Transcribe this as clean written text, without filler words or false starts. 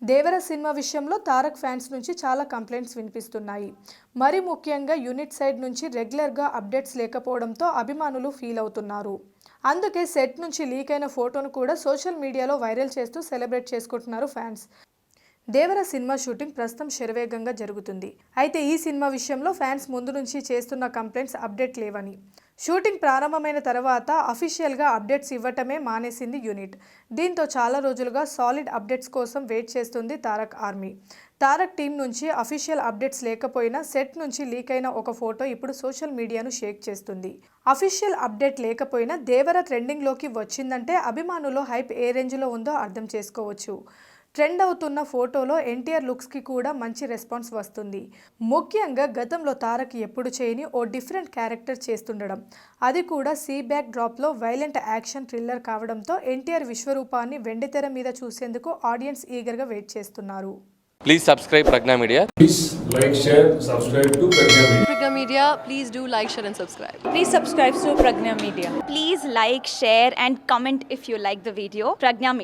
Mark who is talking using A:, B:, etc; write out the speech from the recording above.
A: దేవర cinema విషయంలో Tarak fans నుంచి చాలా కంప్లైంట్స్ వినిపిస్తున్నాయి. మరి ముఖ్యంగా యూనిట్ సైడ్ నుంచి రెగ్యులర్గా అప్డేట్స్ లేకపోవడంతో అభిమానులు ఫీల్ అవుతున్నారు. అందుకే సెట్ నుంచి లీక్ అయిన ఫోటోను కూడా సోషల్ మీడియాలో వైరల్ చేస్తూ సెలబ్రేట్ చేసుకుంటున్నారు ఫ్యాన్స్. దేవర సినిమా షూటింగ్ ప్రస్తుతం శరవేగంగా జరుగుతుంది. అయితే ఈ సినిమా విషయంలో ఫ్యాన్స్ ముందు నుంచి చేస్తున్న కంప్లైంట్స్ అప్డేట్ లేవని, షూటింగ్ ప్రారంభమైన తర్వాత అఫీషియల్గా అప్డేట్స్ ఇవ్వటమే మానేసింది యూనిట్. దీంతో చాలా రోజులుగా సాలిడ్ అప్డేట్స్ కోసం వెయిట్ చేస్తుంది తారక్ ఆర్మీ. తారక్ టీం నుంచి అఫీషియల్ అప్డేట్స్ లేకపోయినా సెట్ నుంచి లీక్ అయిన ఒక ఫోటో ఇప్పుడు సోషల్ మీడియాను షేక్ చేస్తుంది. అఫీషియల్ అప్డేట్ లేకపోయినా దేవర ట్రెండింగ్లోకి వచ్చిందంటే అభిమానుల హైప్ ఏ రేంజ్లో ఉందో అర్థం చేసుకోవచ్చు. ట్రెండ్ అవుతున్న ఫోటోలో ఎన్టీఆర్ లుక్స్కి కూడా మంచి రెస్పాన్స్ వస్తుంది. ముఖ్యంగా గతంలో తారక్ ఎప్పుడు చేయని ఓ డిఫరెంట్ క్యారెక్టర్ చేస్తుండడం, అది కూడా సీ బ్యాక్ డ్రాప్లో వైలెంట్ యాక్షన్ థ్రిల్లర్ కావడంతో ఎన్టీఆర్ విశ్వరూపాన్ని వెండితెర మీద చూసేందుకు ఆడియన్స్ ఈగర్గా వెయిట్ చేస్తున్నారు.
B: Please subscribe Pragna Media.
C: Please like, share, subscribe to Pragna Media.
D: Pragna Media, please do like, share and subscribe.
E: Please subscribe to Pragna Media.
F: Please like, share and comment if you like the video. Pragna Media.